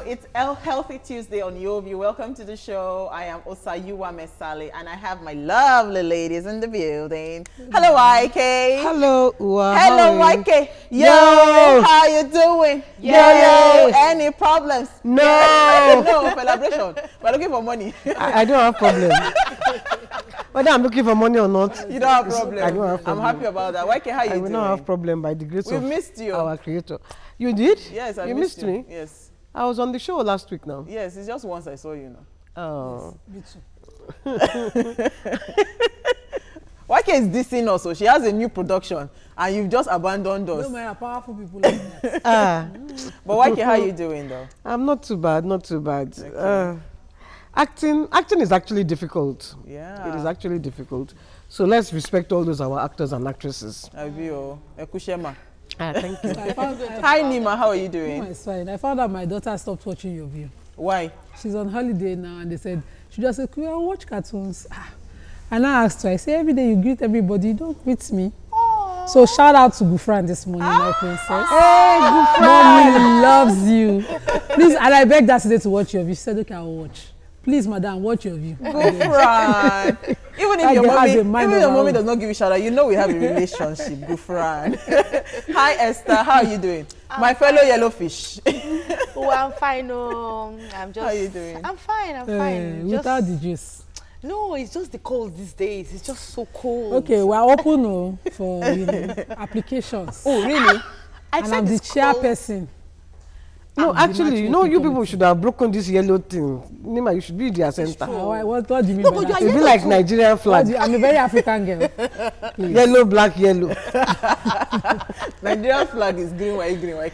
it's Healthy Tuesday on Yovi. Welcome to the show. I am Osayuwa Mesale, and I have my lovely ladies in the building. Hello, YK. Hello, Uwa. Hello, YK. Yo, how you doing? Yo, any problems? No. No, celebration. We're looking for money. I don't have problem. Whether I'm looking for money or not. You don't have problem. I don't have problem. I'm happy about that. YK, how you doing? I will not have problem by the grace of missed you. Our creator. You did? Yes, you missed me? Yes. I was on the show last week now. Yes, it's just once I saw you now. Oh. Yes, me too. YK is dissing us, so she has a new production, and you've just abandoned us. No, man, powerful people like that. But YK, how are you doing though? I'm not too bad, not too bad. Okay. Acting is actually difficult. Yeah. It is actually difficult. So let's respect all those our actors and actresses. Abio, Ekushema. Thank you. Hi Nima, how are you doing? It's fine. I found out my daughter stopped watching your view. Why? She's on holiday now, and they said she just said, "Can I watch cartoons?" And I asked her, I say, every day you greet everybody, you don't greet me. Aww. So shout out to Gufran this morning, my princess. Hey, Gufran! Mommy loves you. Please, and I begged her today to watch your view. She said, okay, I'll watch. Please, madam, watch your view. Gufran. Even if your mommy does not give you shout out, you know we have a relationship, Gufran. Hi Esther, how are you doing? My fellow yellowfish. Oh, I'm fine. Oh, I'm just. How are you doing? I'm fine. I'm fine. Without the juice. No, it's just the cold these days. It's just so cold. Okay, we're open for applications. Oh, really? And I'm the chairperson. No, actually, you know, you people should have broken this yellow thing. Nima, you should be their center. What do you mean by that? It be like Nigerian flag. I'm a very African girl. Yellow, black, yellow. Nigerian flag is green, white,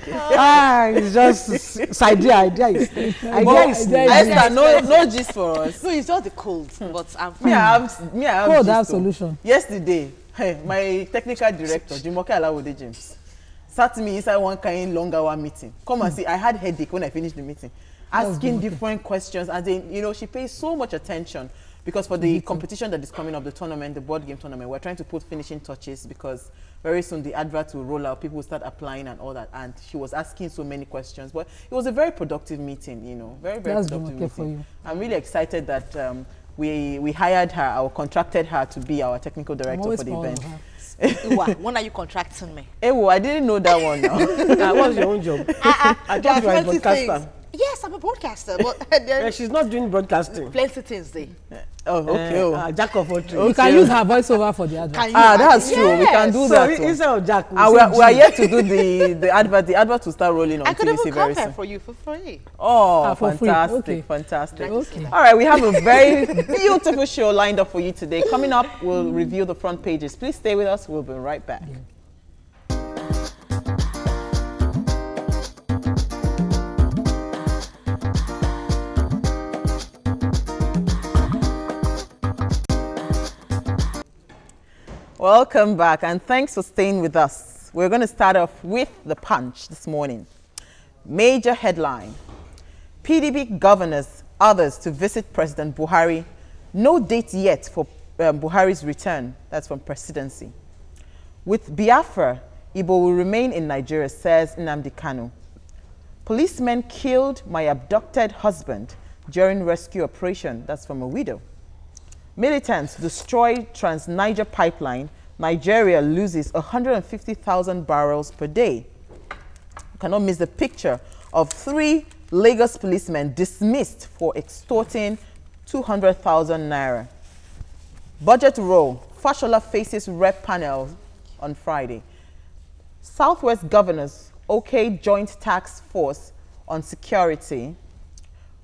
it's just idea is Esther, no gist for us. No, it's just the cold, but I'm fine. Me, I have cold have solution. Yesterday, my technical director, Jumoke Alawode James, sat me inside one kind long hour meeting. Come and see, I had headache when I finished the meeting. Asking different questions, and then, you know, she pays so much attention because for the competition that is coming up, the tournament, the board game tournament, we're trying to put finishing touches because very soon the advert will roll out, people will start applying and all that. And she was asking so many questions, but it was a very productive meeting, you know, very productive meeting. For you. I'm really excited that we hired her, or contracted her to be our technical director for the event. When are you contracting me? Ewo, I didn't know that one now. What's your own job? I just a broadcaster. Yes, I'm a broadcaster, but she's not doing broadcasting. Plenty things there. Oh, okay. Jack of all trades. You can use her voiceover for the advert. That's true. Yes. We can do that. So instead of Jack, we are yet to do the advert. The advert will start rolling on I could TVC even very come soon. for you for free. Oh, for fantastic, free. Okay. Fantastic. Okay. All right, we have a very beautiful show lined up for you today. Coming up, we'll review the front pages. Please stay with us. We'll be right back. Yeah. Welcome back, and thanks for staying with us. We're going to start off with the Punch this morning. Major headline: PDP governors, others to visit President Buhari. No date yet for Buhari's return. That's from presidency. With Biafra, Igbo will remain in Nigeria, says Nnamdi Kanu. Policemen killed my abducted husband during rescue operation. That's from a widow. Militants destroy Trans-Niger pipeline. Nigeria loses 150,000 barrels per day. You cannot miss the picture of 3 Lagos policemen dismissed for extorting 200,000 naira. Budget roll. Fashola faces rep panel on Friday. Southwest governors okay joint task force on security.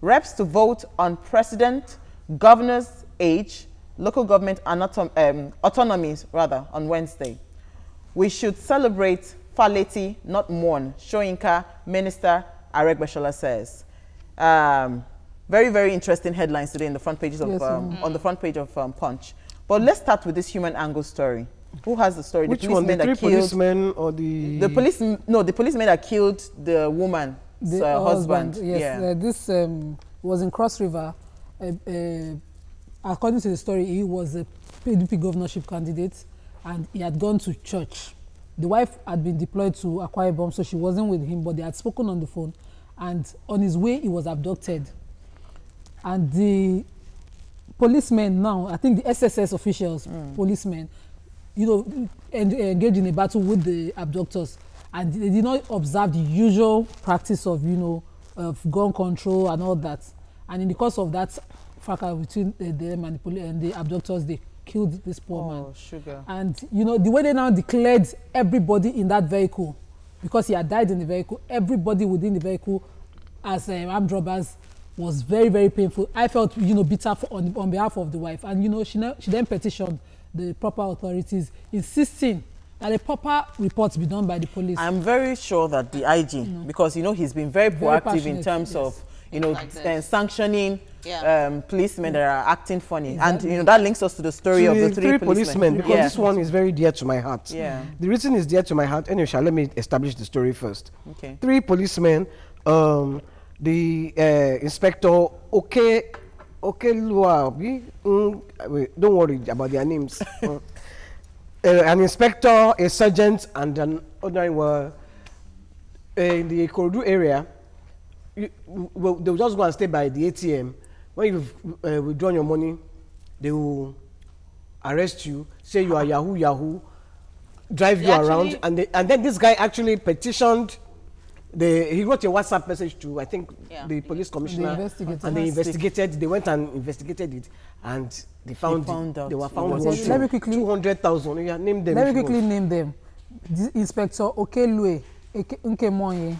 Reps to vote on president, governors' age, local government autonomies rather on Wednesday. We should celebrate Faleti, not mourn, Shoyinka Minister Aregbesola says. Very, very interesting headlines today in the front pages of on the front page of Punch. But let's start with this human angle story. Who has the story? Which the one? The that 3 killed, policemen or the the policeman that killed the woman's husband. Yes, yeah. This was in Cross River. According to the story, he was a PDP governorship candidate, and he had gone to church. The wife had been deployed to Akwa Ibom, so she wasn't with him, but they had spoken on the phone, and on his way, he was abducted. And the policemen now, I think the SSS officials, policemen, you know, engaged in a battle with the abductors, and they did not observe the usual practice of, you know, of gun control and all that. And in the course of that fracas between them and the abductors, they killed this poor man. Sugar. And you know, the way they now declared everybody in that vehicle, because he had died in the vehicle, everybody within the vehicle as armed robbers was very, very painful. I felt, you know, bitter on behalf of the wife. And you know, she then petitioned the proper authorities, insisting that a proper report be done by the police. I'm very sure that the IG, because, you know, he's been very proactive in terms of, you know, sanctioning policemen that are acting funny. Exactly. And, you know, that links us to the story of the three policemen. Because this one is very dear to my heart. Yeah. The reason it's dear to my heart, anyway, let me establish the story first. Okay. 3 policemen, the inspector, Okeluabi, don't worry about their names. An inspector, a sergeant, and an ordinary were in the Ikorodu area. They will just go and stay by the ATM. When you've withdrawn your money, they will arrest you, say you are Yahoo, drive you around, and then this guy actually petitioned. He wrote a WhatsApp message to, I think, the police commissioner, and they investigated. They went and investigated it, and they found out. They were found with 200,000. Yeah, name them. Let me quickly name them. Inspector Okelue Nkemonye,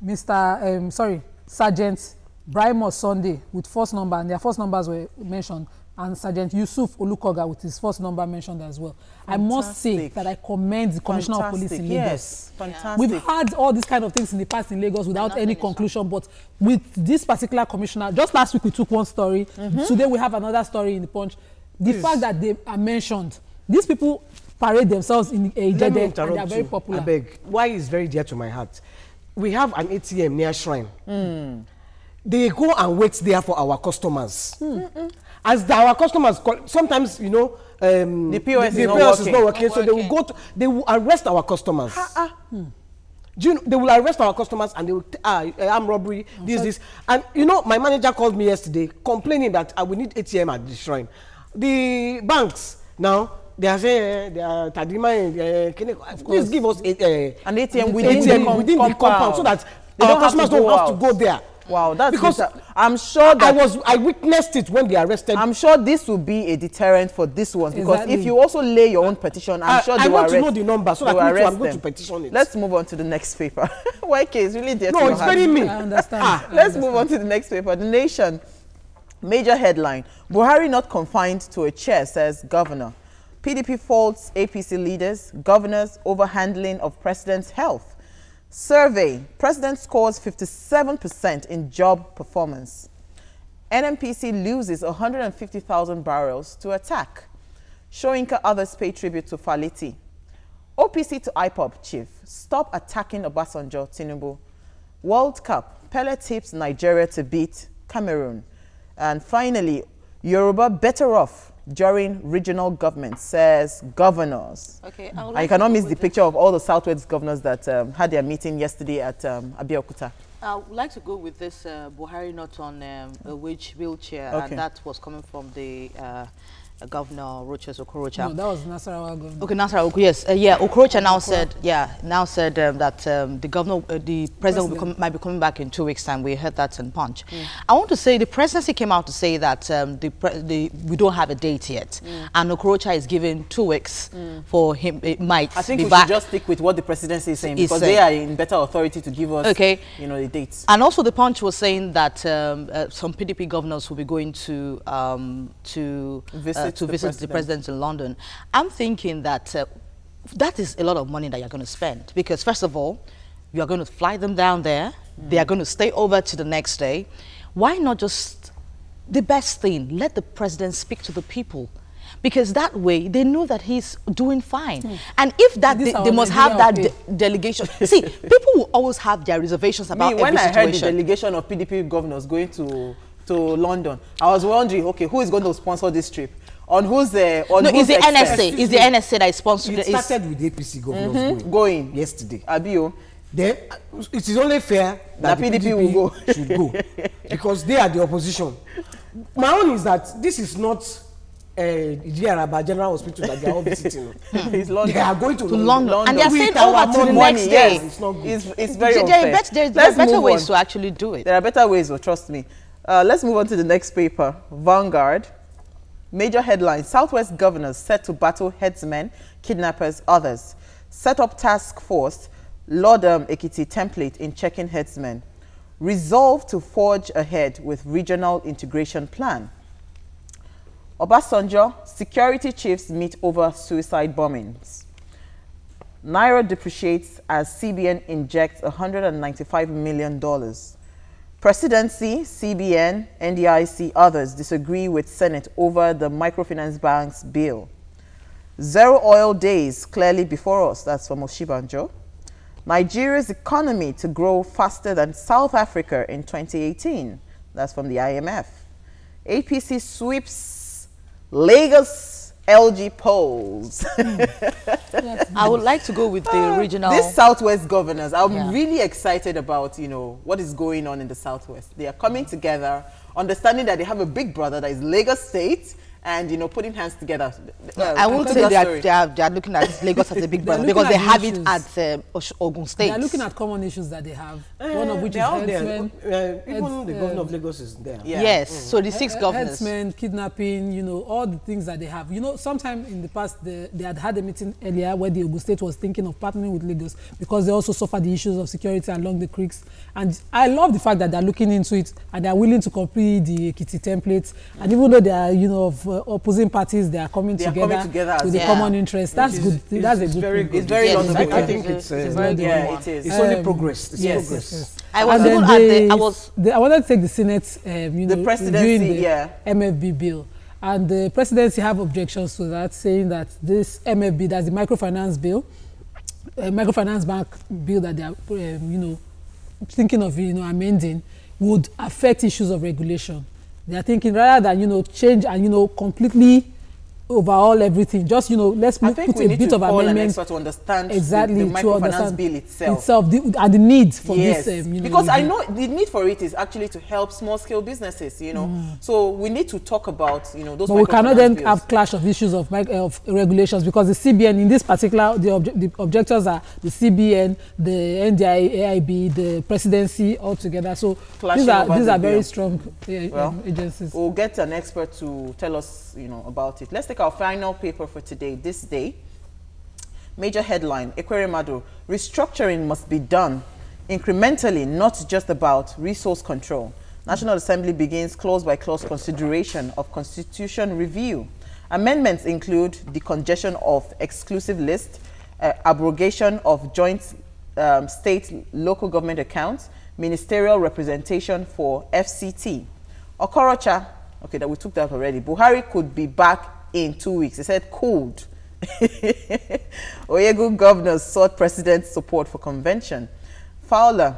Mr. Sergeant Brimo Sunday with first number, and their first numbers were mentioned, and Sergeant Yusuf Olukoga with his first number mentioned as well. Fantastic. I must say that I commend the Commissioner of Police in Lagos. Yes, fantastic. We've had all these kind of things in the past in Lagos without any conclusion, but with this particular commissioner, just last week we took one story, today we have another story in the Punch. The fact that they are mentioned, these people parade themselves in a and they are very popular. I beg. Why is very dear to my heart? We have an ATM near Shrine. They go and wait there for our customers. As our customers call, sometimes, you know, the POS is not working, so they will go to, they will arrest our customers. Do you know, they will arrest our customers and they will armed robbery, this, and you know, my manager called me yesterday complaining that we need ATM at the Shrine. The banks now, they are saying they are Tadima, please give us an ATM within the compound so that our customers don't have to go there. Wow, that's because I'm sure that I witnessed it when they arrested. I'm sure this will be a deterrent for this one, because if you also lay your own petition, I'm sure they will arrest. I want to know the number so that I'm going to petition it. Let's move on to the next paper. YK is really dear to your heart. No, it's very me. I understand. Let's move on to the next paper. The Nation. Major headline: Buhari not confined to a chair, says governor. PDP faults APC leaders, governors over handling of president's health. Survey: President scores 57% in job performance. NMPC loses 150,000 barrels to attack. Shoyinka others pay tribute to Faliti. OPC to IPOB chief: stop attacking Obasanjo, Tinubu. World Cup: Pele tips Nigeria to beat Cameroon. And finally, Yoruba better off during regional government, says governors. Okay, I cannot miss the picture of all the Southwest governors that had their meeting yesterday at Abeokuta. I would like to go with this Buhari not on a wheelchair, and that was coming from the Governor Rochas Okorocha. No, that was Nasarawa governor. Okay, Nasarawa, yes. Okorocha now said, that the governor, the president might be coming back in 2 weeks' time. We heard that in Punch. I want to say the presidency came out to say that we don't have a date yet, and Okorocha is given 2 weeks for him. It might. I think we should just stick with what the presidency is saying, because they are in better authority to give us, you know, the dates. And also, the Punch was saying that some PDP governors will be going to visit the president in London. I'm thinking that that is a lot of money that you're going to spend, because first of all, you are going to fly them down there. They are going to stay over to the next day. Why not just the best thing? Let the president speak to the people, because that way they know that he's doing fine. And if that they must have that delegation. See, people will always have their reservations about every situation. When I heard the delegation of PDP governors going to London, I was wondering, okay, who is going to sponsor this trip? On who's the it's the NSA. It's the NSA that is sponsored. It started with APC governors going yesterday. Abio. then it is only fair that The the PDP will go. should go because they are the opposition. My own is that this is not Ijiyaraba General Hospital that they are all visiting. It's London. They are going to London. And they are With staying our over to the money, next yes. day. It's not good. It's very There unfair. are Let's better move ways on. to actually do it. There are better ways, trust me. Let's move on to the next paper. Vanguard. Major headlines. Southwest governors set to battle headsmen, kidnappers, others. Set up task force. Lord Ekiti template in checking headsmen. Resolve to forge ahead with regional integration plan. Obasanjo, security chiefs meet over suicide bombings. Naira depreciates as CBN injects $195 million. Presidency, CBN, NDIC, others disagree with Senate over the microfinance banks bill. Zero oil days clearly before us. That's from Oshibanjo. Nigeria's economy to grow faster than South Africa in 2018. That's from the IMF. APC sweeps Lagos LG polls. I would like to go with the regional. These Southwest governors, I'm Yeah. really excited about, what is going on in the Southwest. They are coming together, understanding that they have a big brother that is Lagos State, and, putting hands together. I won't say they are looking at Lagos as a big brother looking because they at have issues. it at Ogun State. They are looking at common issues that they have. One of which is They are out there. herdsmen. Even the governor of Lagos is there. Yeah. Yes, so the six governors. Herdsmen, kidnapping, all the things that they have. Sometime in the past, they had a meeting earlier where the Ogun State was thinking of partnering with Lagos because they also suffer the issues of security along the creeks. And I love the fact that they're looking into it and they're willing to copy the Ekiti templates. And even though they are, of opposing parties, they are coming together as with a well. common interest. That's good. That's a It's good very thing. good. It's very Yes, laudable. it's I think it's very good. Yeah, it is. It's only progress. It's Yes. progress. I was And even then at the, I wanted to take the Senate, The presidency, reviewing the yeah. MFB bill. And the presidency have objections to that, saying that this MFB, that's the microfinance bill, microfinance bank bill that they are, thinking of, amending, would affect issues of regulation. They are thinking rather than, change and, completely overhaul everything, just, let's I put think we a need bit to of call an amendment. expert to understand Exactly, the to microfinance understand bill itself. and the need for Yes, this. because I review. know the need for it is actually to help small-scale businesses, So we need to talk about, those But we cannot microfinance then bills. have clash of issues of regulations because the CBN in this particular, the objectors are the CBN, the NDI, AIB, the presidency all together. So Clashing these over are the very bill. strong Well, agencies. We'll get an expert to tell us, about it. Let's take our final paper for today, this day. Major headline, Ekweremadu, restructuring must be done incrementally, not just about resource control. National Assembly begins clause-by-clause consideration of constitution review. Amendments include decongestion of exclusive list, abrogation of joint state local government accounts, ministerial representation for FCT. Okorocha, okay, that we took that already. Buhari could be back in 2 weeks. He said could. Oyegu governors sought president's support for convention. Fowler,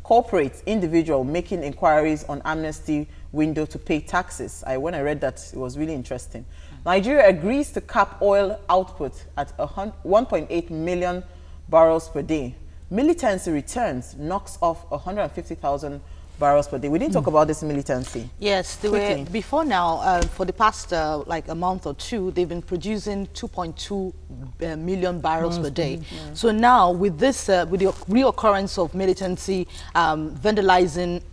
corporate individual making inquiries on amnesty window to pay taxes. When I read that, it was really interesting. Nigeria agrees to cap oil output at 1.8 million barrels per day. Militancy returns, knocks off 150,000 barrels per day. We didn't talk about this militancy. Yes, they Quickly. were before now. For the past like a month or two, they've been producing 2.2 million barrels per day. So now, with this, with the reoccurrence of militancy, vandalizing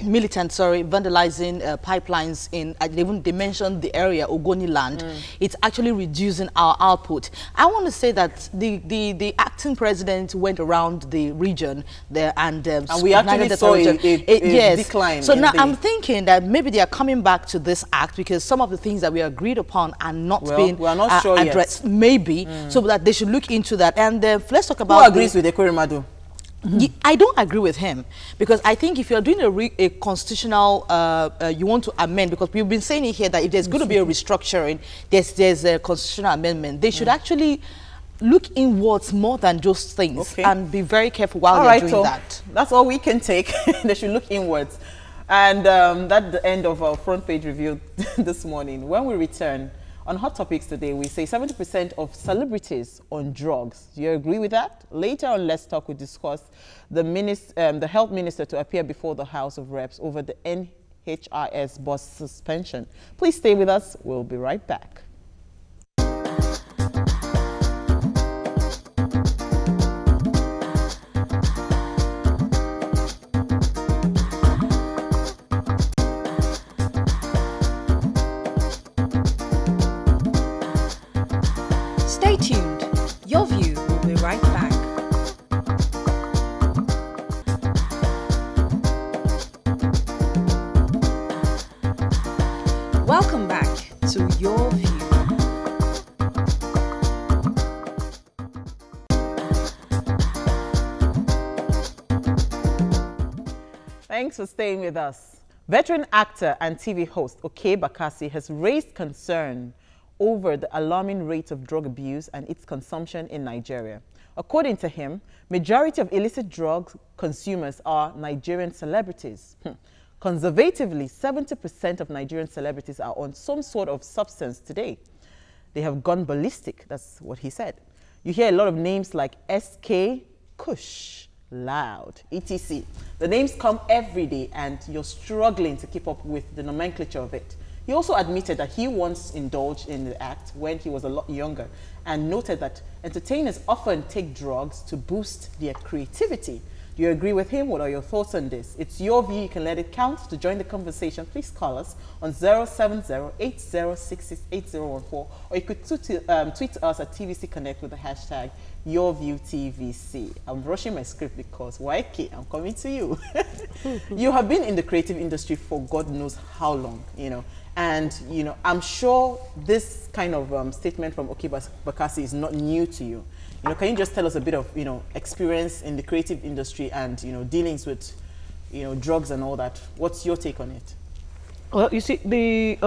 pipelines in, they mentioned the area Ogoni land. It's actually reducing our output. I want to say that the acting president went around the region there and we actually saw a yes. decline. So now I'm thinking that maybe they are coming back to this act because some of the things that we agreed upon are not being we are not sure addressed. yet. Maybe so that they should look into that. And let's talk about Who agrees with Ekweremadu? I don't agree with him because I think if you're doing a constitutional, you want to amend, because we've been saying it here that if there's going to be a restructuring, there's a constitutional amendment. They should actually look inwards more than just things and be very careful while they're doing that. That's all we can take. They should look inwards. And that's the end of our front page review this morning. When we return, On Hot Topics today, we say 70% of celebrities on drugs. Do you agree with that? Later on, Let's Talk, we discuss the health minister to appear before the House of Reps over the NHIS bus suspension. Please stay with us. We'll be right back. Stay tuned. Your View will be right back. Welcome back to Your View. Thanks for staying with us. Veteran actor and TV host Okey Bakassi has raised concern over the alarming rate of drug abuse and its consumption in Nigeria. According to him, majority of illicit drug consumers are Nigerian celebrities. Conservatively, 70% of Nigerian celebrities are on some sort of substance today. They have gone ballistic, that's what he said. You hear a lot of names like SK, Kush, Loud, etc. The names come every day and you're struggling to keep up with the nomenclature of it. He also admitted that he once indulged in the act when he was a lot younger and noted that entertainers often take drugs to boost their creativity. Do you agree with him? What are your thoughts on this? It's your view. You can let it count. To join the conversation, please call us on 070-8066-8014, or you could tweet us at TVC Connect with the hashtag YourViewTVC. I'm rushing my script because YK, I'm coming to you. You have been in the creative industry for God knows how long, you know. And, you know, I'm sure this kind of statement from Okey Bakassi is not new to you. You know, can you just tell us a bit of, you know, experience in the creative industry and, you know, dealings with, you know, drugs and all that? What's your take on it? Well, you see, the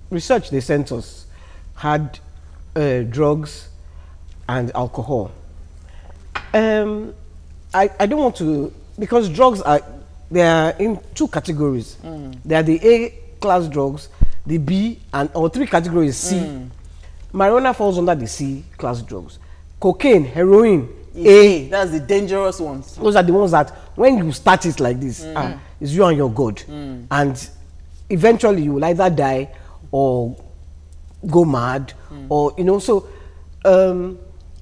research they sent us had drugs and alcohol. I don't want to, because drugs are, they are in two categories. They are the A-class drugs, the B, or three categories, C. Marijuana falls under the C-class drugs. Cocaine, heroin, A. That's the dangerous ones. Those are the ones that when you start it like this, it's you and your God. And eventually you will either die or go mad, or, you know, so I'm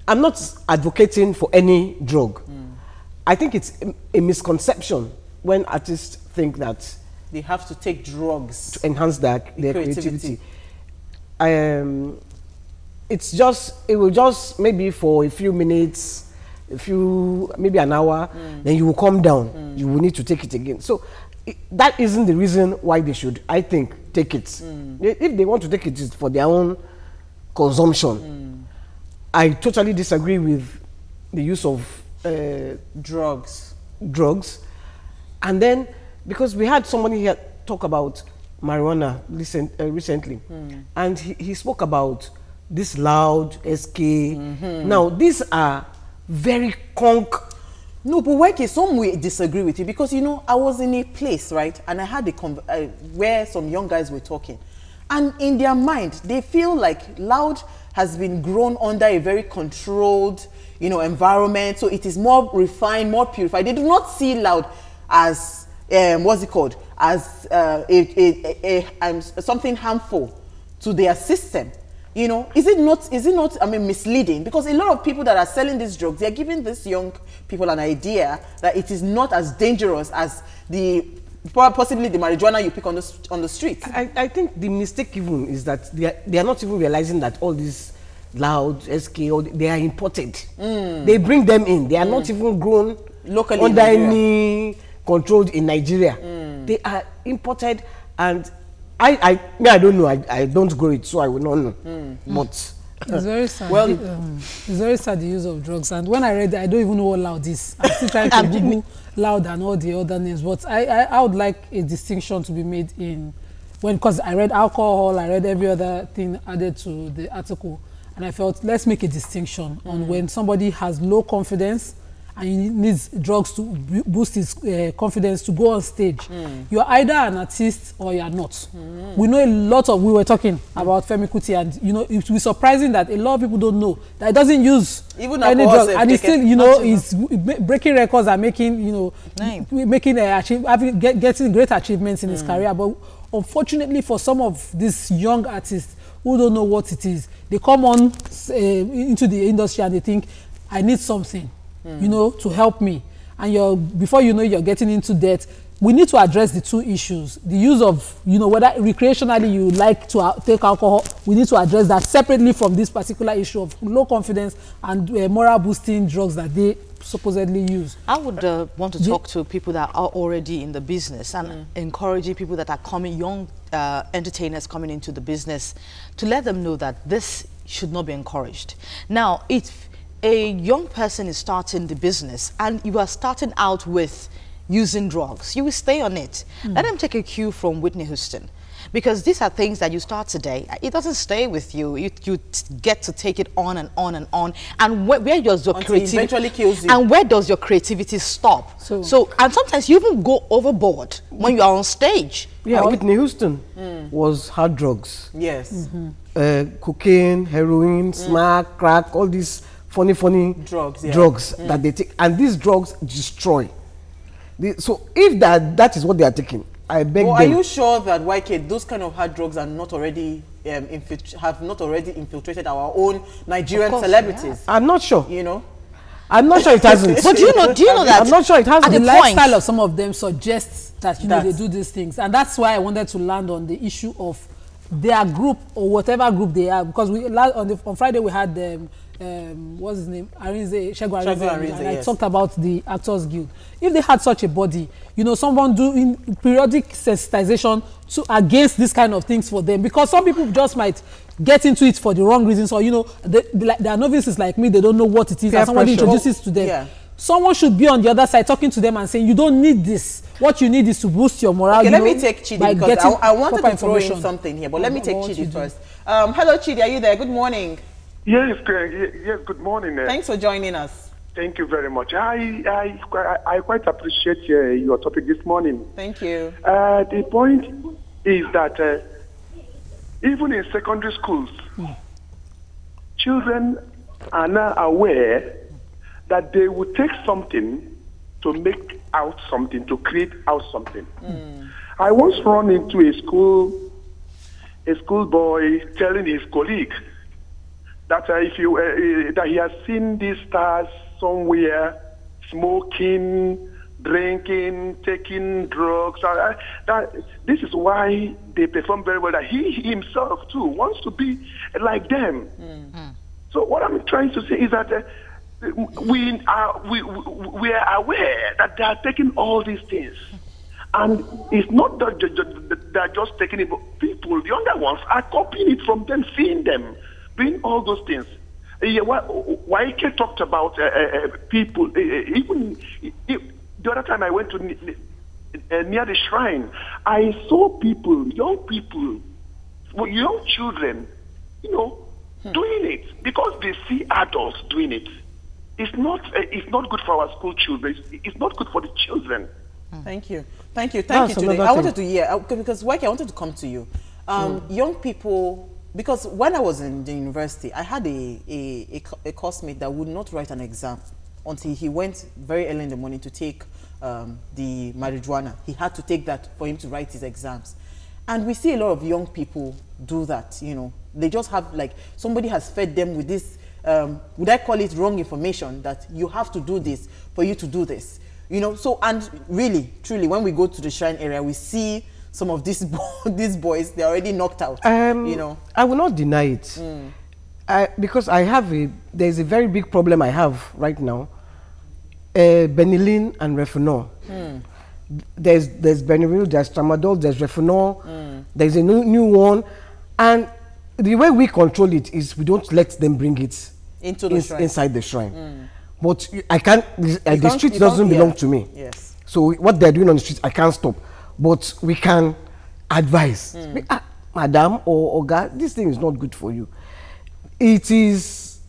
not advocating for any drug. I think it's a misconception when artists think that they have to take drugs to enhance their creativity. It's just, it will just maybe for a few minutes, maybe an hour, then you will calm down. You will need to take it again. So that isn't the reason why they should, I think, take it. If they want to take it, it's for their own consumption. I totally disagree with the use of drugs. And then, because we had somebody here talk about marijuana recently, and he spoke about this Loud, SK. Now, these are very No, but Weke, some will disagree with you because, you know, I was in a place, right, and I had where some young guys were talking, and in their mind, they feel like Loud has been grown under a very controlled, you know, environment, so it is more refined, more purified. They do not see Loud as what's it called, as something harmful to their system. You know, is it not, I mean, misleading? Because a lot of people that are selling these drugs, they're giving these young people an idea that it is not as dangerous as possibly the marijuana you pick on the street. I think the mistake even is that they are not even realizing that all these Loud, SK, they are imported. They bring them in. They are not even grown locally under any controlled in Nigeria. They are imported, and I don't know. I don't grow it, so I will not know. But it's very sad. Well, it's very sad, the use of drugs. And when I read it, I don't even know what Loud is. I'm still trying to Google Loud and all the other names. But I would like a distinction to be made in because I read alcohol, I read every other thing added to the article, and I felt let's make a distinction on when somebody has low confidence and he needs drugs to boost his confidence to go on stage. You're either an artist or you're not. We know a lot of, we were talking about Femi Kuti, and you know, it's surprising that a lot of people don't know that he doesn't use even any drugs, and he still, you know, he's breaking records and making, you know, making getting great achievements in his career. But unfortunately for some of these young artists who don't know what it is, they come on into the industry and they think, I need something, you know, to help me. And before you know, you're getting into debt. We need to address the two issues. The use of, you know, whether recreationally you like to take alcohol, we need to address that separately from this particular issue of low confidence and moral boosting drugs that they supposedly use. I would want to talk to people that are already in the business and encouraging people that are coming, young entertainers coming into the business, to let them know that this should not be encouraged. Now, if a young person is starting the business and you are starting out with using drugs, you will stay on it. Let them take a cue from Whitney Houston, because these are things that you start today. It doesn't stay with you. You get to take it on and on and on. And where does your creativity eventually kills you? And where does your creativity stop? So and sometimes you even go overboard when you are on stage. Yeah, Whitney Houston was hard drugs. Yes. Cocaine, heroin, smack, crack, all these funny drugs that they take, and these drugs destroy. So if that is what they are taking, I beg them. Are you sure that YK, those kind of hard drugs are not already have not already infiltrated our own Nigerian celebrities? Yeah. I'm not sure. You know, I'm not sure it hasn't. But do you know that? I'm not sure it hasn't. The lifestyle of some of them suggests that, you know, they do these things, and that's why I wanted to land on the issue of their group or whatever group they are, because on Friday we had what's his name, Segun Arinze, and I talked about the Actors Guild. If they had such a body, you know, someone doing periodic sensitization against this kind of things for them, because some people just might get into it for the wrong reasons, or, you know, they are novices like me, they don't know what it is, and somebody introduces to them. Someone should be on the other side talking to them and saying, you don't need this. What you need is to boost your morale. Okay, let me take Chidi, because I wanted to throw in something here, but let me take Chidi first. Hello, Chidi, are you there? Good morning. Yes, good morning. Thanks for joining us. Thank you very much. I quite appreciate your topic this morning. Thank you. The point is that even in secondary schools, children are now aware that they will take something to make out something, to create out something. I once run into a school boy telling his colleague that that he has seen these stars somewhere smoking, drinking, taking drugs. That this is why they perform very well. That he himself too wants to be like them. So what I'm trying to say is that we are aware that they are taking all these things, and it's not that they're just taking it, but people, the younger ones, are copying it from them, seeing them doing all those things. YK talked about people. Even the other time I went to near the shrine, I saw people, young children, you know, doing it because they see adults doing it. It's not good for our school children. It's not good for the children. Thank you. Today. I wanted to because YK, I wanted to come to you. Young people. Because when I was in the university, I had a classmate that would not write an exam until he went very early in the morning to take the marijuana. He had to take that for him to write his exams. And we see a lot of young people do that, you know. They just have, like, somebody has fed them with this, would I call it wrong information, that you have to do this for you to do this. You know, so, and really, truly, when we go to the shrine area, we see some of these boys, they're already knocked out, you know. I will not deny it. Because there's a very big problem I have right now. Benylin and Refinol. There's Benylin, there's Tramadol, there's Refinol, there's a new one. And the way we control it is we don't let them bring it into the shrine. Inside the shrine. But I can't, the street doesn't belong to me. Yes. So what they're doing on the street, I can't stop. But we can advise, Madam or Oga, this thing is not good for you. It is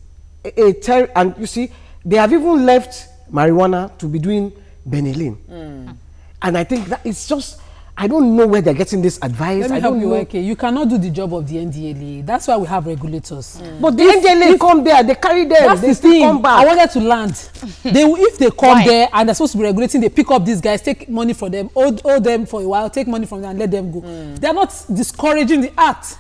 and you see, they have even left marijuana to be doing Benylin. And I think that it's just, I don't know where they're getting this advice. Let me I help don't you, know. okay. You cannot do the job of the NDLA. That's why we have regulators. But the NDLA come there, they carry them, That's they the still thing. come back. I wanted to land. If they come Why? there and they're supposed to be regulating, they pick up these guys, take money from them, owe them for a while, take money from them and let them go. They're not discouraging the act.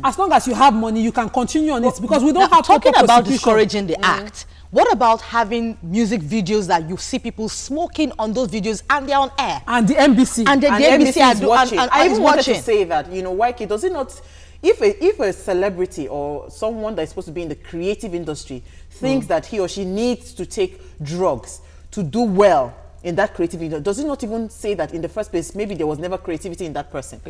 As long as you have money, you can continue on it because we don't Now, have talking proper about prosecution. discouraging the act. What about having music videos that you see people smoking on those videos and they're on air? And the NBC. And the And NBC NBC is watching. and I is even wanted watching. to say that, you know, YK, does it not, if a celebrity or someone that is supposed to be in the creative industry thinks that he or she needs to take drugs to do well in that creative industry, does it not even say that in the first place, maybe there was never creativity in that person?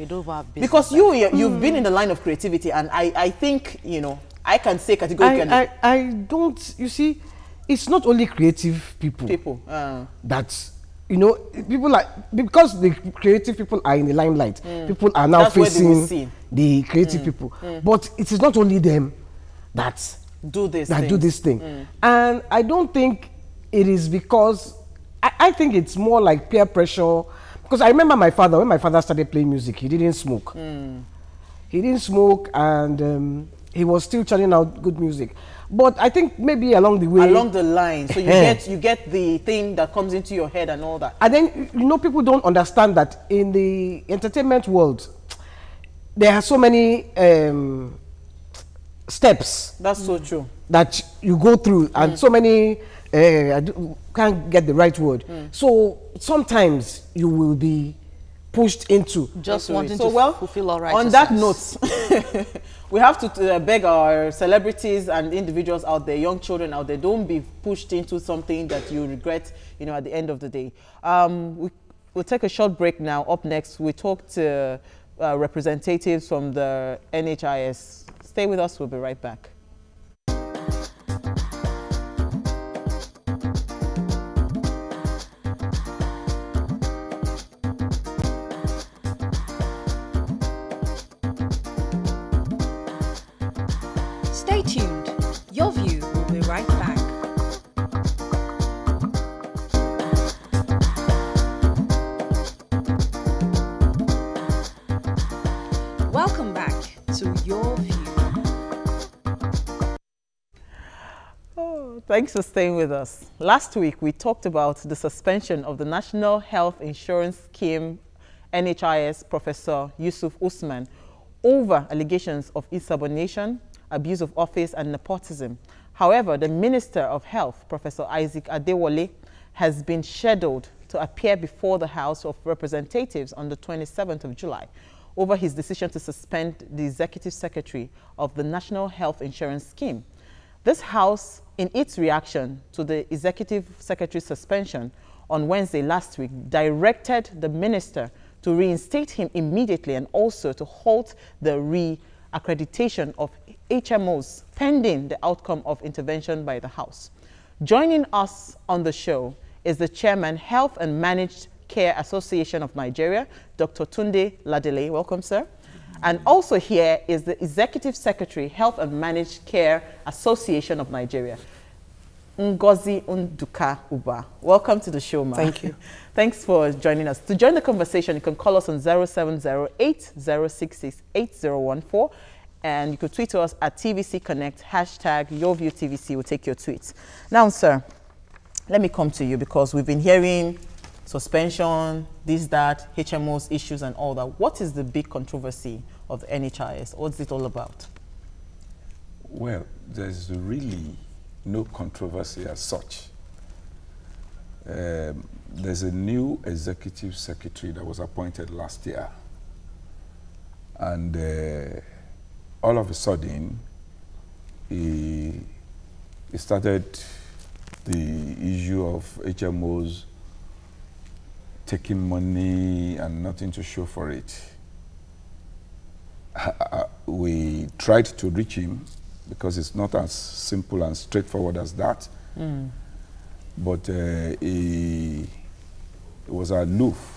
Because you've been in the line of creativity, and I think, you know, I can say categorically. I don't, you see, it's not only creative people. That, you know, people like, because the creative people are in the limelight, people are now That's where they will see. facing the creative people. But it is not only them that do this thing. And I don't think it is because, I think it's more like peer pressure. Because I remember my father, when my father started playing music, he didn't smoke. He didn't smoke, and he was still churning out good music. But I think maybe along the way, along the line, so you get the thing that comes into your head and all that. and then, you know, people don't understand that in the entertainment world, there are so many steps That's so true. that you go through, and so many, I can't get the right word. So sometimes you will be pushed into. Just wanting So, to well, fulfill all on that note, we have to beg our celebrities and individuals out there, young children out there, don't be pushed into something that you regret, you know, at the end of the day. We'll take a short break now. Up next, we talk to representatives from the NHIS. Stay with us, we'll be right back. Stay tuned. Your View will be right back. Welcome back to Your View. Oh, thanks for staying with us. Last week, we talked about the suspension of the National Health Insurance Scheme, NHIS, Professor Yusuf Usman, over allegations of insubordination, abuse of office, and nepotism. However, the Minister of Health, Professor Isaac Adewale, has been scheduled to appear before the House of Representatives on the 27th of July over his decision to suspend the Executive Secretary of the National Health Insurance Scheme. This House, in its reaction to the Executive Secretary's suspension on Wednesday last week, directed the Minister to reinstate him immediately and also to halt the re-accreditation of HMOs pending the outcome of intervention by the House. Joining us on the show is the Chairman, Health and Managed Care Association of Nigeria, Dr. Tunde Ladele. Welcome, sir. And also here is the Executive Secretary, Health and Managed Care Association of Nigeria, Ngozi Nduka Uba. Welcome to the show, ma'am. Thank you. Thanks for joining us. To join the conversation, you can call us on 0708-066-8014, and you could tweet to us at TVC Connect, hashtag YourViewTVC. We'll take your tweets. Now, sir, let me come to you because we've been hearing suspension, this, that, HMOs issues and all that. What is the big controversy of the NHIS? What's it all about? Well, there's really no controversy as such. There's a new executive secretary that was appointed last year. And all of a sudden, he started the issue of HMOs taking money and nothing to show for it. We tried to reach him because it's not as simple and straightforward as that. But he was aloof.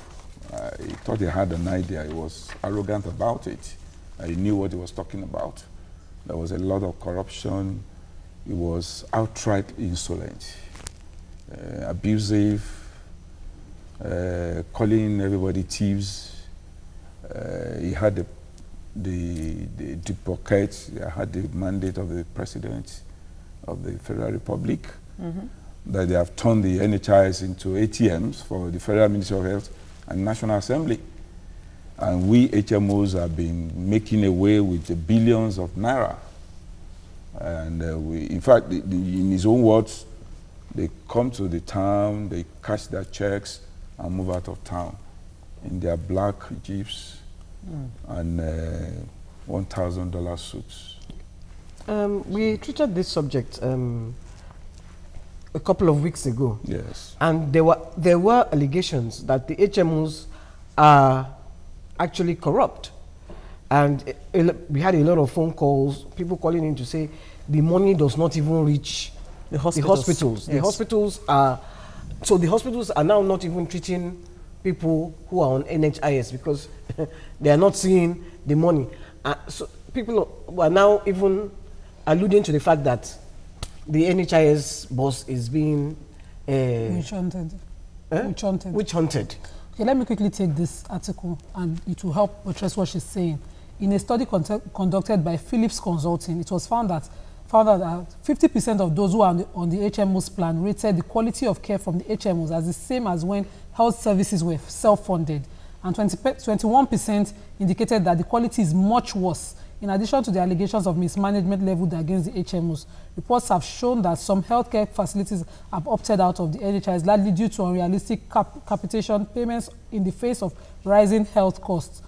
He thought he had an idea. He was arrogant about it. He knew what he was talking about. There was a lot of corruption. He was outright insolent. abusive, calling everybody thieves. He had the pocket. He had the mandate of the president of the Federal Republic, that they have turned the NHIS into ATMs for the Federal Ministry of Health and National Assembly. And we HMOs have been making away with the billions of naira. And in fact, in his own words, they come to the town, they cash their checks and move out of town in their black jeeps and $1,000 suits. We treated this subject a couple of weeks ago. Yes. And there were allegations that the HMOs are actually corrupt. And we had a lot of phone calls, people calling in to say the money does not even reach the hospitals. Yes. The hospitals are, so the hospitals are now not even treating people who are on NHIS because they are not seeing the money. So people are now even alluding to the fact that the NHIS boss is being Witch hunted. Witch hunted. Okay, let me quickly take this article and it will help address what she's saying. In a study conducted by Philips Consulting, it was found that 50% of those who are on the HMOs plan rated the quality of care from the HMOs as the same as when health services were self-funded, and 21% indicated that the quality is much worse. In addition to the allegations of mismanagement leveled against the HMOs, reports have shown that some healthcare facilities have opted out of the NHIS, largely due to unrealistic capitation payments in the face of rising health costs,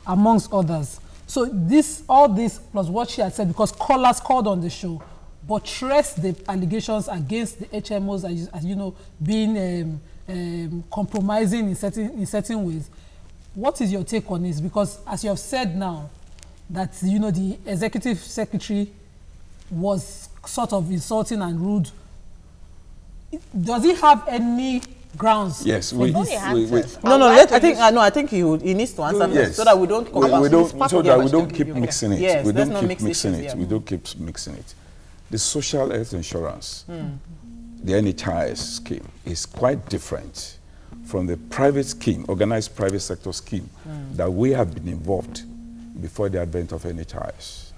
amongst others. So all this plus what she had said, because callers called on the show, buttressed the allegations against the HMOs as you know, being compromising in certain ways. What is your take on this? Because as you have said now, that you know the executive secretary was sort of insulting and rude. Does he have any grounds? Yes, No, I think he needs to answer yes. so that we don't keep mixing it. Yes, we don't not keep mix mixing issues, it. yeah. We don't keep mixing it. The social health insurance, the NHIS scheme, is quite different from the private scheme, organized private sector scheme that we have been involved before the advent of NHIS.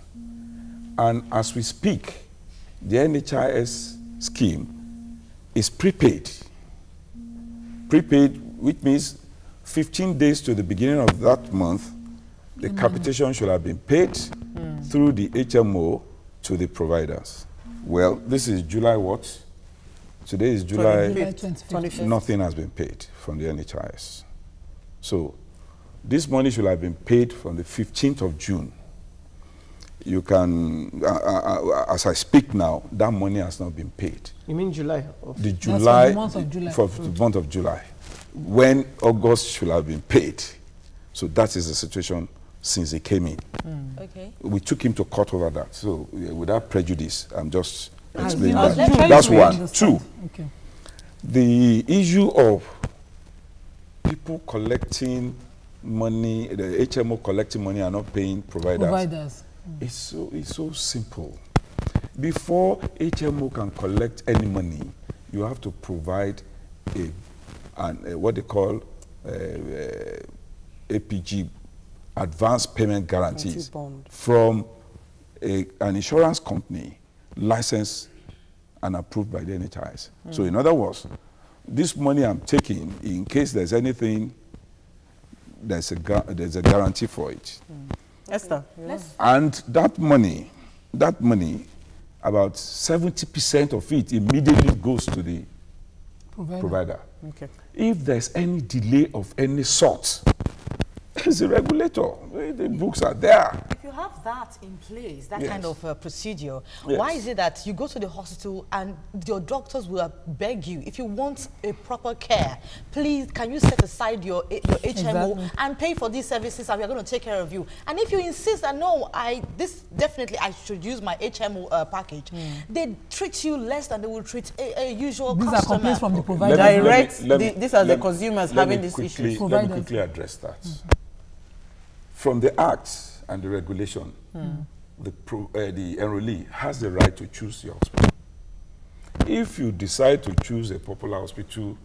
And as we speak, the NHIS scheme is prepaid. Prepaid, which means 15 days to the beginning of that month, the capitation should have been paid through the HMO to the providers. Well, this is July what? Today is July 25th. Nothing has been paid from the NHIS. So this money should have been paid from the 15th of June. You can, as I speak now, that money has not been paid. You mean July? The July, the month of July. For the month of July, when August should have been paid. So that is the situation since he came in. Okay. We took him to court over that. So without prejudice, I'm just explaining I was that. trying That's to one. understand. Two, Okay. the issue of people collecting money, the HMO collecting money and not paying providers. It's so simple. Before HMO can collect any money, you have to provide what they call APG, advanced payment guarantees, from an insurance company licensed and approved by the NHIS. So in other words, this money I'm taking, in case there's anything, there's a guarantee for it. Esther. And that money, about 70% of it immediately goes to the provider. Okay. If there's any delay of any sort, it's a regulator. The books are there. If you have that in place, that Yes. kind of procedure, Yes. why is it that you go to the hospital and your doctors will beg you, if you want a proper care, please can you set aside your HMO and pay for these services and we are going to take care of you. And if you insist that no, I should use my HMO package, they treat you less than they will treat a usual These customer. are complaints from the provider. These are the consumers having this issue. Let me quickly address that. From the acts and the regulation, the enrollee has the right to choose your hospital. If you decide to choose a popular hospital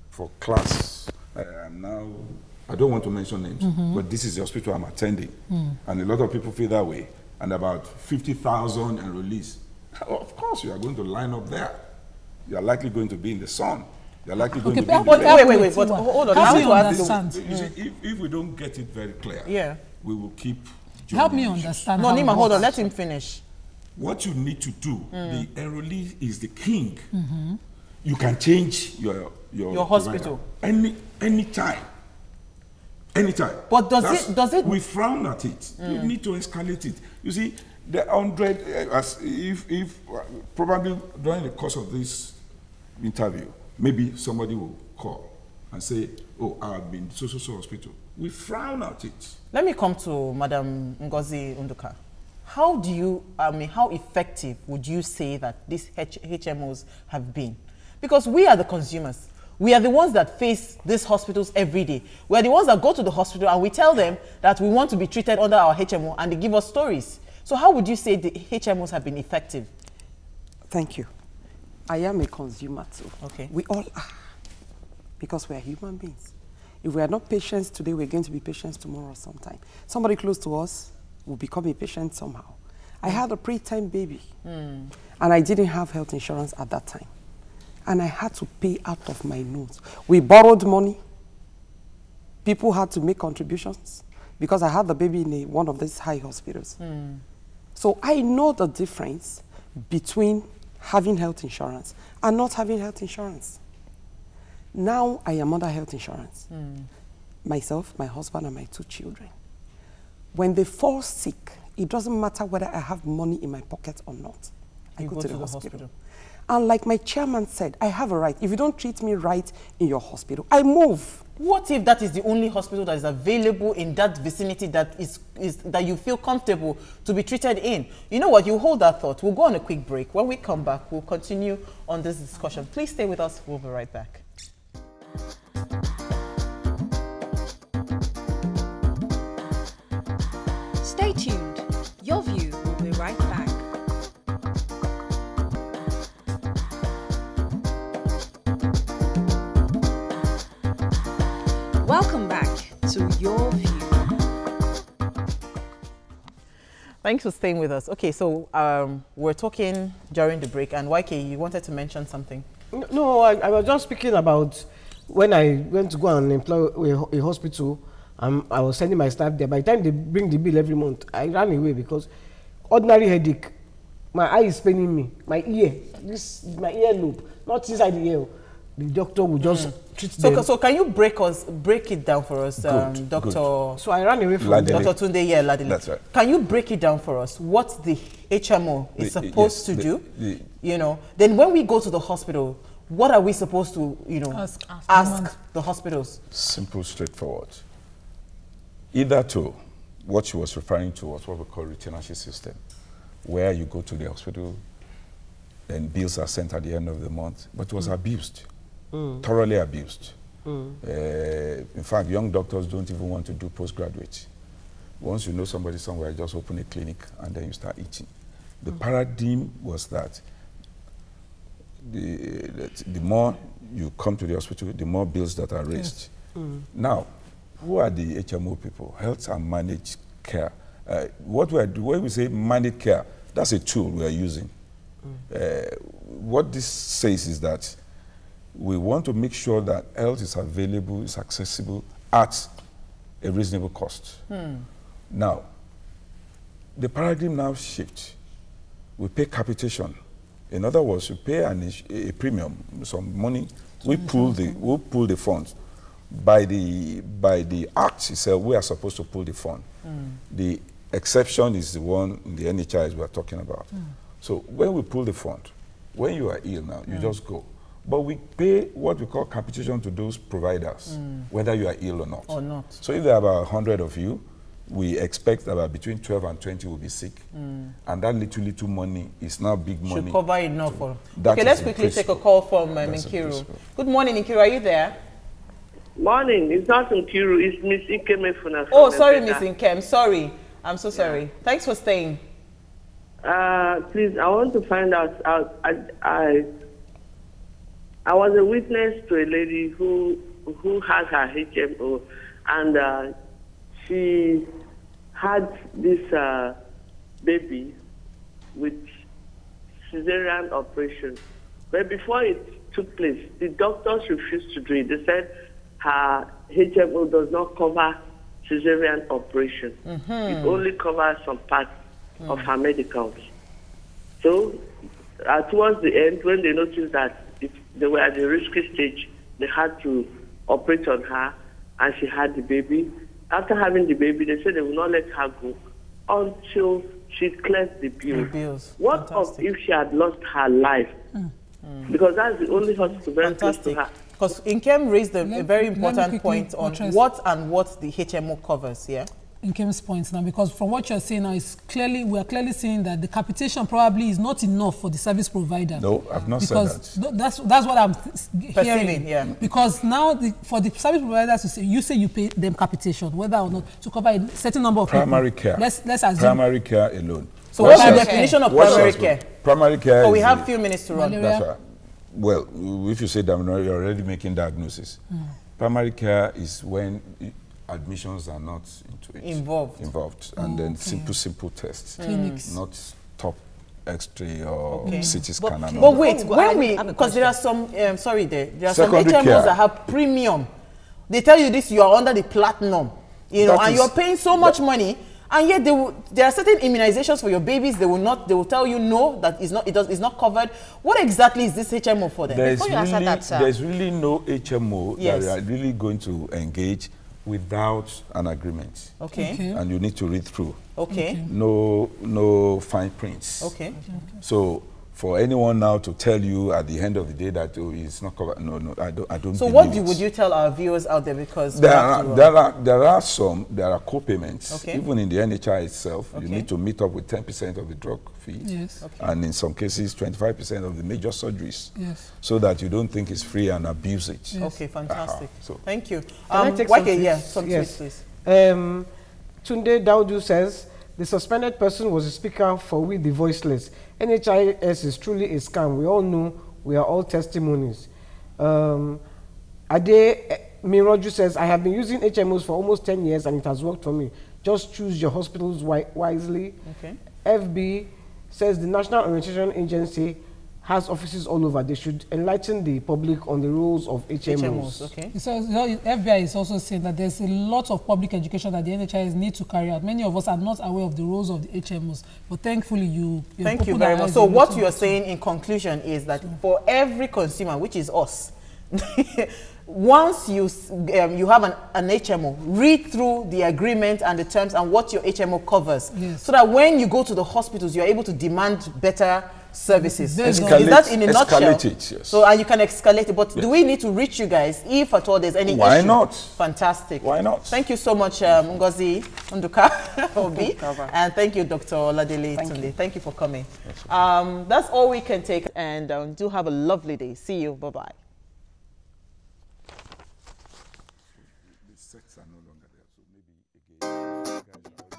for class, now, I don't want to mention names, but this is the hospital I'm attending. And a lot of people feel that way. And about 50,000 enrollees. Of course, you are going to line up there. You are likely going to be in the sun. You are likely going to be in the wait, but hold on. How do you to understand? You see, if we don't get it very clear, we will keep help me understand. No, Nima, hold on. Let him finish. What you need to do, the enrollee is the king. You can change your hospital anytime. But does it? We frown at it. You need to escalate it. You see, the 100, if probably during the course of this interview, maybe somebody will call and say, "Oh, I've been so hospital." We frown at it. Let me come to Madam Ngozi Unduka. How effective would you say that these HMOs have been? Because we are the consumers. We are the ones that face these hospitals every day. We are the ones that go to the hospital and we tell them that we want to be treated under our HMO and they give us stories. So how would you say the HMOs have been effective? Thank you. I am a consumer too. Okay. We all are, because we are human beings. If we are not patients today, we're going to be patients tomorrow sometime. Somebody close to us will become a patient somehow. I had a preterm baby, and I didn't have health insurance at that time. And I had to pay out of my nose. We borrowed money. People had to make contributions because I had the baby in one of these high hospitals. So I know the difference between having health insurance and not having health insurance. Now I am under health insurance. Myself, my husband, and my 2 children. When they fall sick, it doesn't matter whether I have money in my pocket or not. I go to the hospital. And like my chairman said, I have a right. If you don't treat me right in your hospital, I move. What if that is the only hospital that is available in that vicinity that that you feel comfortable to be treated in? You know what? You hold that thought. We'll go on a quick break. When we come back, we'll continue on this discussion. Please stay with us. We'll be right back. Stay tuned. Your View will be right back. Welcome back to Your View. Thanks for staying with us. Okay, so we're talking during the break, and YK, you wanted to mention something. No, I was just speaking about when I went to go and employ a hospital. I was sending my staff there. By the time they bring the bill every month, I ran away because ordinary headache, my eye is paining me, my ear, my ear lobe, not inside the ear. The doctor will just treat them. So can you break it down for us, Doctor? So I ran away from Dr. Tunde, Ladele. That's right. Can you break it down for us? What the HMO is supposed to do? You know, then when we go to the hospital, what are we supposed to, ask the hospitals? Simple, straightforward. Either to what she was referring to was what we call retainership system, where you go to the hospital and bills are sent at the end of the month, but it was abused, thoroughly abused. In fact, young doctors don't even want to do postgraduate. Once you know somebody somewhere, just open a clinic and then you start eating. The paradigm was that the more you come to the hospital, the more bills that are raised. Now, who are the HMO people? Health and managed care. When we say managed care, that's a tool we are using. What this says is that we want to make sure that health is available, is accessible at a reasonable cost. Now, the paradigm now shifts. We pay capitation. In other words, we pay a premium, some money. We pull the funds. By the act itself, we are supposed to pull the fund. The exception is the one in the NHIs we are talking about. So when we pull the fund, when you are ill now, you just go. But we pay what we call capitation to those providers, whether you are ill or not. So if there are about 100 of you, we expect about between 12 and 20 will be sick. And that little money is now big money. Should cover enough for. Okay, let's quickly take a call from Nkiru. Good morning, Nkiru. Are you there? Morning. It's not Nkiru. It's Miss Ikemefuna. Oh, sorry, Miss Nkem. Sorry. I'm so sorry. Thanks for staying. Please, I want to find out. I was a witness to a lady who had her HMO, and she had this baby with cesarean operation. But before it took place, the doctors refused to do it. They said her HMO does not cover cesarean operation. It only covers some parts of her medicals. So towards the end, when they noticed that if they were at the risky stage, they had to operate on her, and she had the baby. After having the baby, they said they will not let her go until she clears the bills. What of if she had lost her life? Because that's the only hospital very close to her. Because Nkem raised a very important point on what the HMO covers, yeah? Nkem's points now, because from what you're saying now, we are clearly seeing that the capitation probably is not enough for the service provider. No, I've not said that. That's what I'm hearing. Yeah. Because now for the service providers to say, you say you pay them capitation, whether or not to cover a certain number of primary people. care. Let's assume. Primary care alone. So what's the definition of primary care? Primary care. So we have a few minutes to run. That's right. Well, if you say that, you're already making diagnosis. Primary care is when admissions are not into it. Involved. And then simple tests. Clinics. Not top X-ray or CT scan. But wait, because there are some, there are some HMOs that have premium. They tell you this, you are under the platinum, you know, and you're paying so much money, and yet there are certain immunizations for your babies. They will tell you no, that it's not covered. What exactly is this HMO for them? There's really no HMO that are really going to engage without an agreement. Okay. And you need to read through. Okay. No fine prints. Okay. So for anyone now to tell you at the end of the day that it's not covered, no, I don't. So what would you tell our viewers out there, because there are co-payments. Okay. Even in the NHI itself, you need to meet up with 10% of the drug fees. Yes. Okay. And in some cases 25% of the major surgeries. Yes. So that you don't think it's free and abuse it. Yes. Okay, fantastic. So thank you. Can I take some tweets, yes. please. Tunde Daudu says the suspended person was a speaker for We the Voiceless. NHIS is truly a scam. We all know, we are all testimonies. Ade Miroju says, I have been using HMOs for almost 10 years and it has worked for me. Just choose your hospitals wisely. Okay. FB says the National Orientation Agency has offices all over. They should enlighten the public on the rules of HMOs. Okay. So FBI is also saying that there's a lot of public education that the NHIS need to carry out. Many of us are not aware of the rules of the HMOs, but thankfully Thank you very much. So what you are saying in conclusion is that for every consumer, which is us, once you have an HMO, read through the agreement and the terms and what your HMO covers, so that when you go to the hospitals, you're able to demand better services. Is that in a nutshell? It, yes. So and you can escalate it, but do we need to reach you guys if at all there's any issue? Why not? Fantastic. Why not? Thank you so much, Ngozi Nduka Obi, and thank you, Dr. Oladele Tunde. Thank you for coming. That's all we can take, and do have a lovely day. See you. Bye-bye. The sets are no longer there, so maybe again,